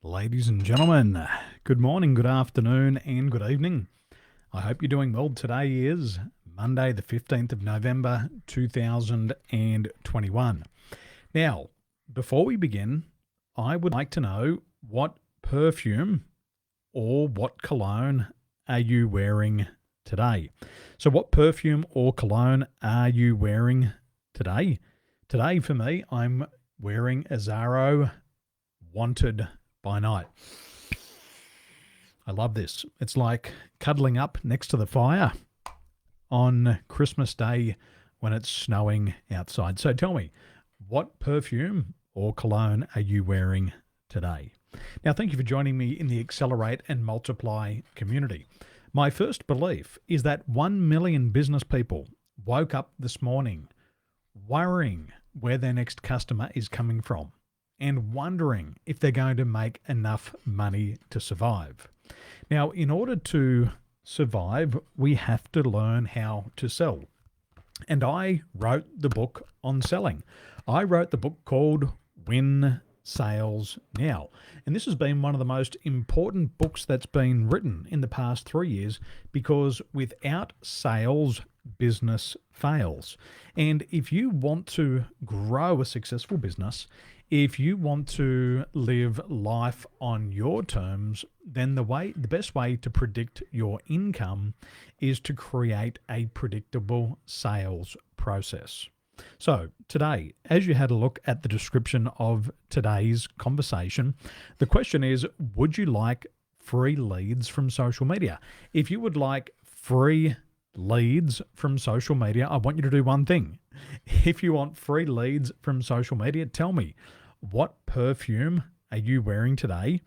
Ladies and gentlemen, good morning, good afternoon, and good evening. I hope you're doing well. Today is Monday, the 15th of November, 2021. Now, before we begin, I would like to know what perfume or what cologne are you wearing today? So, what perfume or cologne are you wearing today? Today, for me, I'm wearing Azaro Wanted by Night. I love this. It's like cuddling up next to the fire on Christmas Day when it's snowing outside. So tell me, what perfume or cologne are you wearing today? Now, thank you for joining me in the Accelerate and Multiply community. My first belief is that 1 million business people woke up this morning worrying where their next customer is coming from and wondering if they're going to make enough money to survive. Now, in order to survive, we have to learn how to sell. And I wrote the book on selling. I wrote the book called Win Sales Now. And this has been one of the most important books that's been written in the past 3 years because without sales, business fails. And if you want to grow a successful business, if you want to live life on your terms, then the best way to predict your income is to create a predictable sales process. So today, as you had a look at the description of today's conversation, the question is, would you like free leads from social media? If you would like free leads from social media, I want you to do one thing. If you want free leads from social media, tell me, what perfume are you wearing today,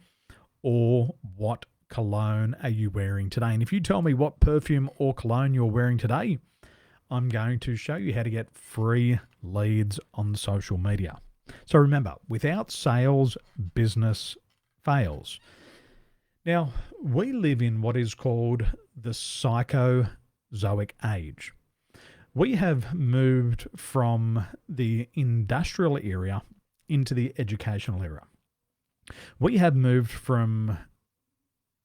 or what cologne are you wearing today? And if you tell me what perfume or cologne you're wearing today, I'm going to show you how to get free leads on social media. So remember, without sales, business fails. Now, we live in what is called the psychozoic age. We have moved from the industrial era into the educational era. We have moved from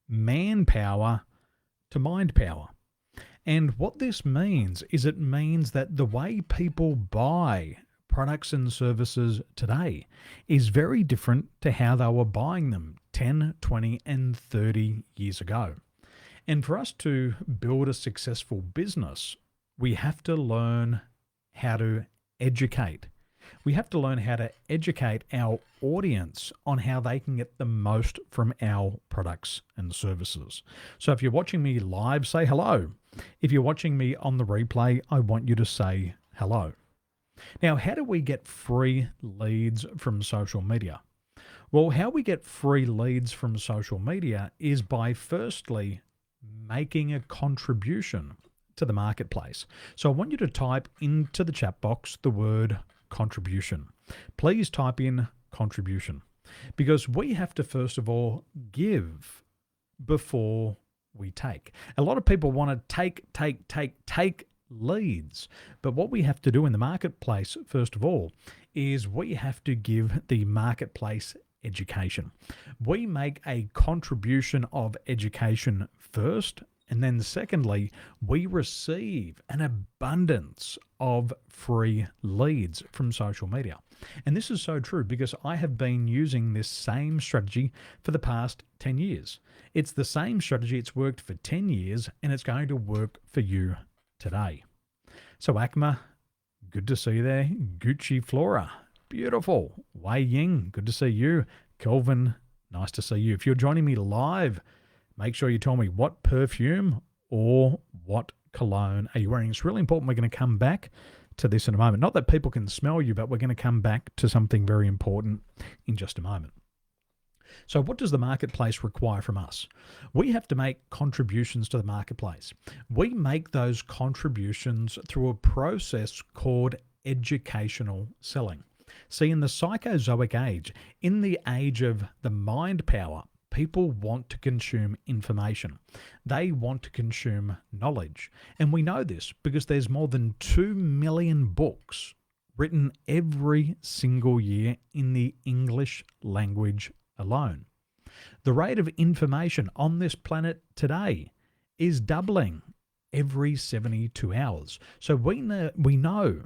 manpower to mind power. And what this means is it means that the way people buy products and services today is very different to how they were buying them 10, 20, and 30 years ago. And for us to build a successful business, we have to learn how to educate. We have to learn how to educate our audience on how they can get the most from our products and services. So if you're watching me live, say hello. If you're watching me on the replay, I want you to say hello. Now, how do we get free leads from social media? Well, how we get free leads from social media is by firstly making a contribution to the marketplace. So I want you to type into the chat box the word contribution. Please type in contribution, because we have to first of all give before we take. A lot of people want to take leads, but what we have to do in the marketplace first of all is we have to give the marketplace education. We make a contribution of education first, and then secondly, we receive an abundance of free leads from social media. And this is so true because I have been using this same strategy for the past 10 years. It's the same strategy. It's worked for 10 years and it's going to work for you today. So Akma, good to see you there. Gucci Flora, beautiful. Wei Ying, good to see you. Kelvin, nice to see you. If you're joining me live, make sure you tell me what perfume or what cologne are you wearing. It's really important. We're going to come back to this in a moment. Not that people can smell you, but we're going to come back to something very important in just a moment. So what does the marketplace require from us? We have to make contributions to the marketplace. We make those contributions through a process called educational selling. See, in the psychozoic age, in the age of the mind power, people want to consume information. They want to consume knowledge. And we know this because there's more than 2 million books written every single year in the English language alone. The rate of information on this planet today is doubling every 72 hours. So we know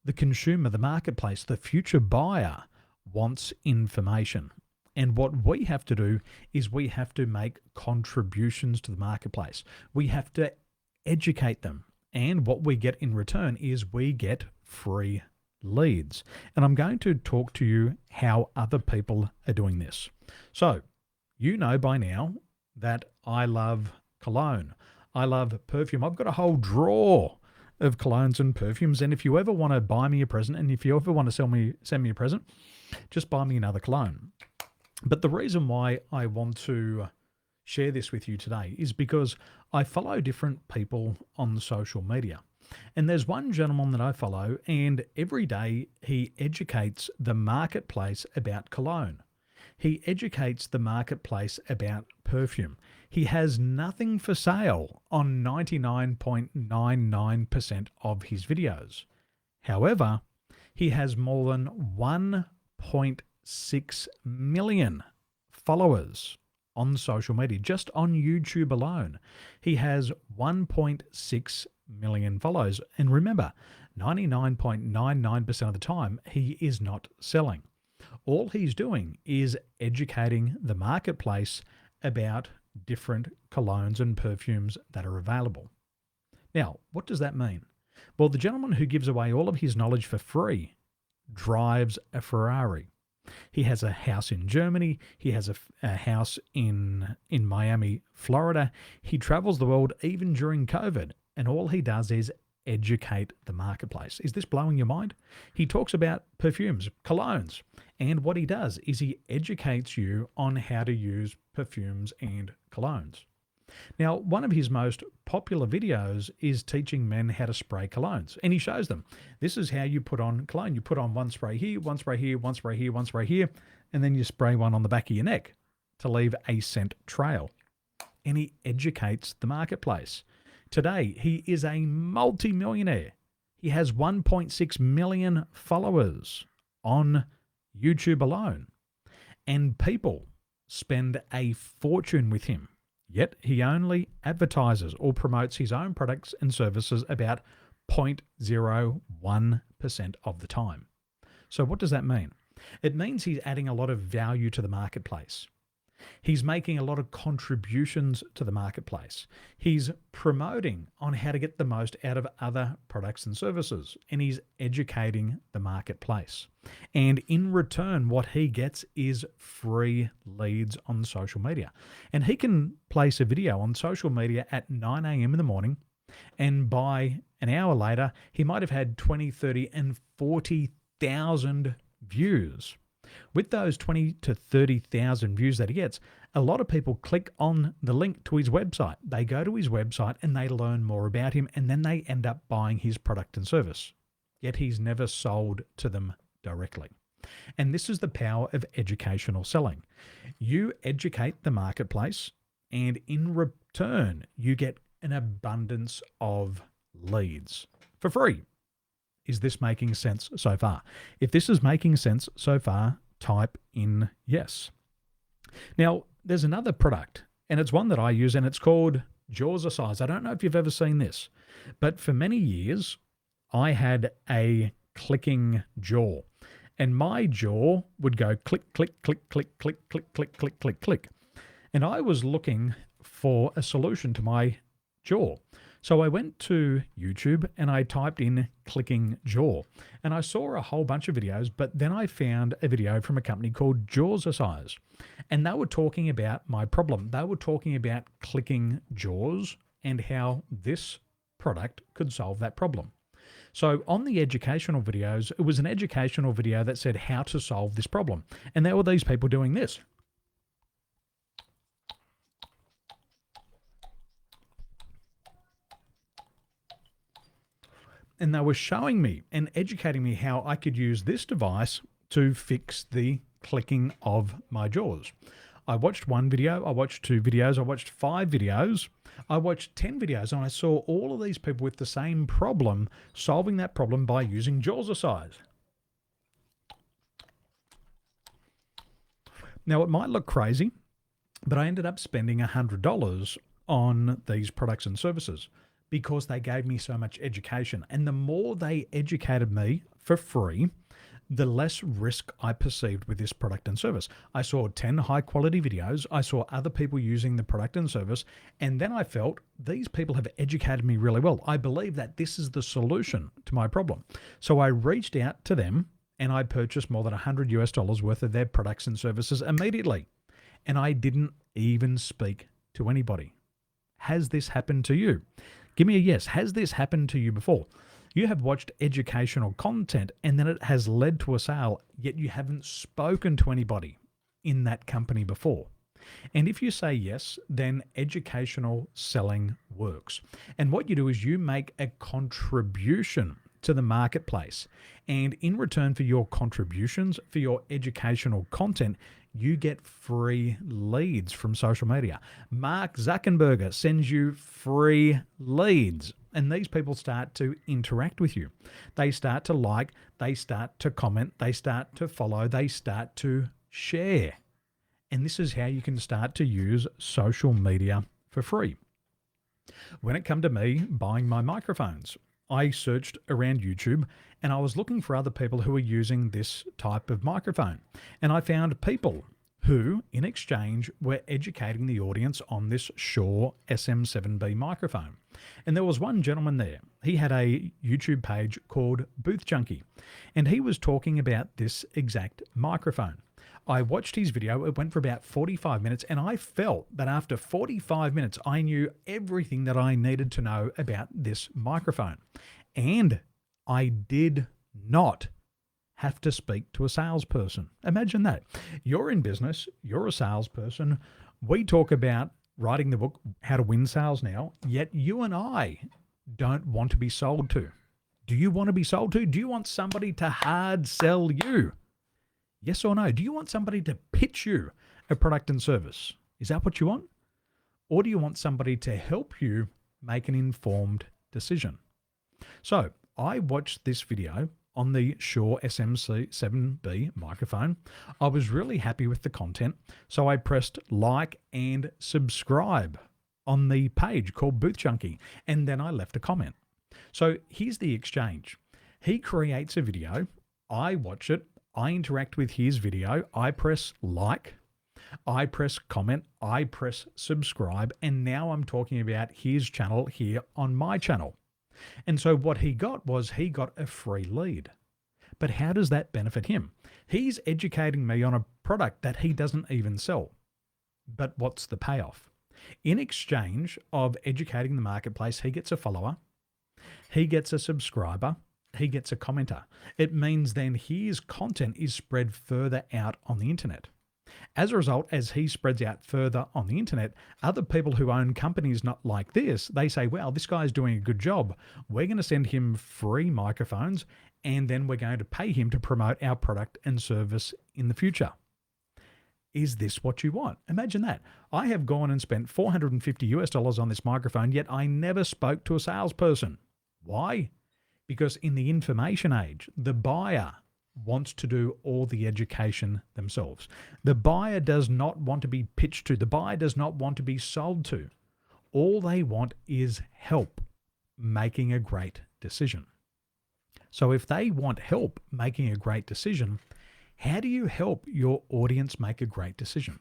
the consumer, the marketplace, the future buyer wants information. And what we have to do is we have to make contributions to the marketplace. We have to educate them. And what we get in return is we get free leads. And I'm going to talk to you how other people are doing this. So you know by now that I love cologne. I love perfume. I've got a whole drawer of colognes and perfumes. And if you ever want to buy me a present, and if you ever want to send me a present, just buy me another cologne. But the reason why I want to share this with you today is because I follow different people on social media. And there's one gentleman that I follow, and every day he educates the marketplace about cologne. He educates the marketplace about perfume. He has nothing for sale on 99.99% of his videos. However, he has more than 1.6 million followers on social media, just on YouTube alone. He has 1.6 million follows. And remember, 99.99% of the time, he is not selling. All he's doing is educating the marketplace about different colognes and perfumes that are available. Now, what does that mean? Well, the gentleman who gives away all of his knowledge for free drives a Ferrari. He has a house in Germany. He has a house in Miami, Florida. He travels the world even during COVID, and all he does is educate the marketplace. Is this blowing your mind? He talks about perfumes, colognes, and what he does is he educates you on how to use perfumes and colognes. Now, one of his most popular videos is teaching men how to spray colognes, and he shows them. This is how you put on cologne. You put on one spray here, one spray here, one spray here, one spray here, and then you spray one on the back of your neck to leave a scent trail. And he educates the marketplace. Today, he is a multi-millionaire. He has 1.6 million followers on YouTube alone. And people spend a fortune with him. Yet he only advertises or promotes his own products and services about 0.01% of the time. So what does that mean? It means he's adding a lot of value to the marketplace. He's making a lot of contributions to the marketplace. He's promoting on how to get the most out of other products and services, and he's educating the marketplace. And in return, what he gets is free leads on social media. And he can place a video on social media at 9 a.m. in the morning, and by an hour later, he might have had 20, 30, and 40,000 views. With those 20 to 30,000 views that he gets, a lot of people click on the link to his website. They go to his website and they learn more about him, and then they end up buying his product and service. Yet he's never sold to them directly. And this is the power of educational selling. You educate the marketplace, and in return, you get an abundance of leads for free. Is this making sense so far? If this is making sense so far, type in yes. Now, there's another product, and it's one that I use, and it's called Jaws of Size. I don't know if you've ever seen this, but for many years, I had a clicking jaw, and my jaw would go click, click, click, click, click, click, click, click, click, click. And I was looking for a solution to my jaw. So I went to YouTube and I typed in clicking jaw, and I saw a whole bunch of videos, but then I found a video from a company called Jaws of Size, and they were talking about my problem. They were talking about clicking jaws and how this product could solve that problem. So on the educational videos, it was an educational video that said how to solve this problem. And there were these people doing this. And they were showing me and educating me how I could use this device to fix the clicking of my jaws. I watched one video, I watched 2 videos, I watched 5 videos, I watched 10 videos, and I saw all of these people with the same problem solving that problem by using Jaws of Size. Now, it might look crazy, But I ended up spending $100 on these products and services because they gave me so much education. And the more they educated me for free, the less risk I perceived with this product and service. I saw 10 high quality videos. I saw other people using the product and service. And then I felt these people have educated me really well. I believe that this is the solution to my problem. So I reached out to them and I purchased more than $100 worth of their products and services immediately. And I didn't even speak to anybody. Has this happened to you? Give me a yes. Has this happened to you before? You have watched educational content and then it has led to a sale, yet you haven't spoken to anybody in that company before. And if you say yes, then educational selling works. And what you do is you make a contribution to the marketplace. And in return for your contributions, for your educational content, you get free leads from social media. Mark Zuckerberg sends you free leads. And these people start to interact with you. They start to like, they start to comment, they start to follow, they start to share. And this is how you can start to use social media for free. When it came to me buying my microphones, I searched around YouTube and I was looking for other people who were using this type of microphone. And I found people who, in exchange, were educating the audience on this Shure SM7B microphone. And there was one gentleman there. He had a YouTube page called Booth Junkie, and he was talking about this exact microphone. I watched his video. It went for about 45 minutes, and I felt that after 45 minutes, I knew everything that I needed to know about this microphone. And I did not have to speak to a salesperson. Imagine that. You're in business, you're a salesperson. We talk about writing the book, How to Win Sales Now, yet you and I don't want to be sold to. Do you want to be sold to? Do you want somebody to hard sell you? Yes or no? Do you want somebody to pitch you a product and service? Is that what you want? Or do you want somebody to help you make an informed decision? So I watched this video on the Shure SM7B microphone. I was really happy with the content, so I pressed like and subscribe on the page called Booth Junkie, and then I left a comment. So here's the exchange. He creates a video, I watch it, I interact with his video, I press like, I press comment, I press subscribe, and now I'm talking about his channel here on my channel. And so what he got was he got a free lead. But how does that benefit him? He's educating me on a product that he doesn't even sell. But what's the payoff? In exchange of educating the marketplace, he gets a follower, he gets a subscriber, he gets a commenter. It means then his content is spread further out on the internet. As a result, as he spreads out further on the internet, other people who own companies not like this, they say, well, this guy's doing a good job. We're going to send him free microphones and then we're going to pay him to promote our product and service in the future. Is this what you want? Imagine that. I have gone and spent $450 on this microphone, yet I never spoke to a salesperson. Why? Because in the information age, the buyer wants to do all the education themselves. The buyer does not want to be pitched to. The buyer does not want to be sold to. All they want is help making a great decision. So if they want help making a great decision, how do you help your audience make a great decision?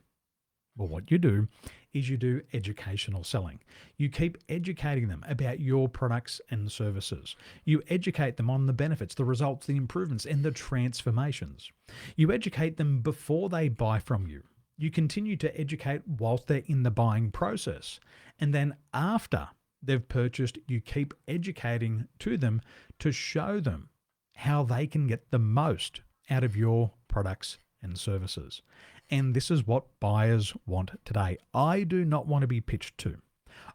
Well, what you do is you do educational selling. You keep educating them about your products and services. You educate them on the benefits, the results, the improvements, and the transformations. You educate them before they buy from you. You continue to educate whilst they're in the buying process. And then after they've purchased, you keep educating to them to show them how they can get the most out of your products and services. And this is what buyers want today. I do not want to be pitched to.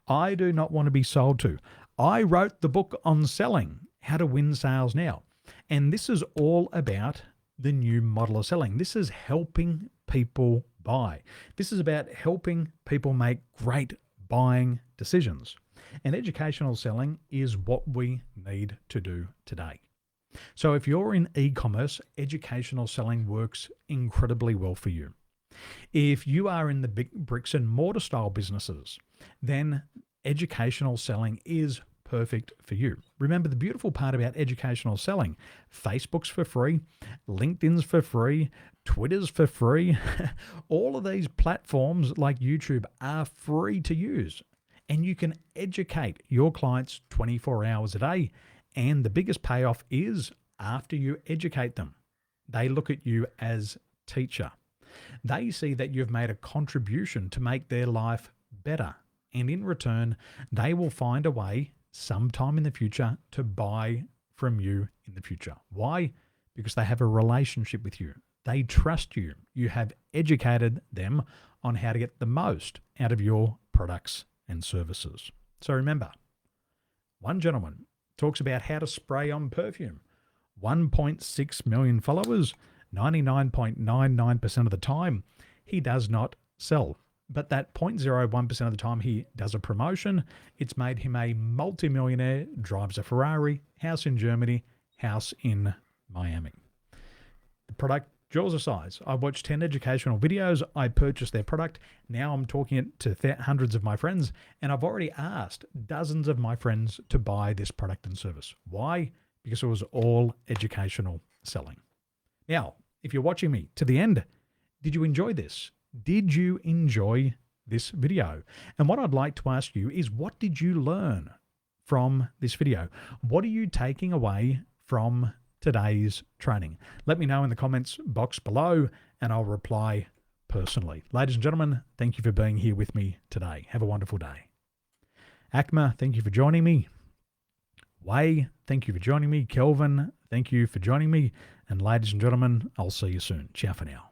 I do not want to be sold to. I wrote the book on selling, How to Win Sales Now. And this is all about the new model of selling. This is helping people buy. This is about helping people make great buying decisions. And educational selling is what we need to do today. So if you're in e-commerce, educational selling works incredibly well for you. If you are in the big bricks and mortar style businesses, then educational selling is perfect for you. Remember, the beautiful part about educational selling: Facebook's for free, LinkedIn's for free, Twitter's for free. All of these platforms like YouTube are free to use, and you can educate your clients 24 hours a day. And the biggest payoff is after you educate them, they look at you as teacher. They see that you've made a contribution to make their life better. And in return, they will find a way sometime in the future to buy from you in the future. Why? Because they have a relationship with you. They trust you. You have educated them on how to get the most out of your products and services. So remember, one gentleman talks about how to spray on perfume. 1.6 million followers, 99.99% of the time, he does not sell. But that 0.01% of the time he does a promotion, it's made him a multimillionaire, drives a Ferrari, house in Germany, house in Miami. The product, jaws are size. I watched 10 educational videos. I purchased their product. Now I'm talking it to hundreds of my friends, and I've already asked dozens of my friends to buy this product and service. Why? Because it was all educational selling. Now, if you're watching me to the end, did you enjoy this? Did you enjoy this video? And what I'd like to ask you is, what did you learn from this video? What are you taking away from today's training? Let me know in the comments box below and I'll reply personally. Ladies and gentlemen, thank you for being here with me today. Have a wonderful day. Akma, thank you for joining me. Way, thank you for joining me. Kelvin, thank you for joining me. And ladies and gentlemen, I'll see you soon. Ciao for now.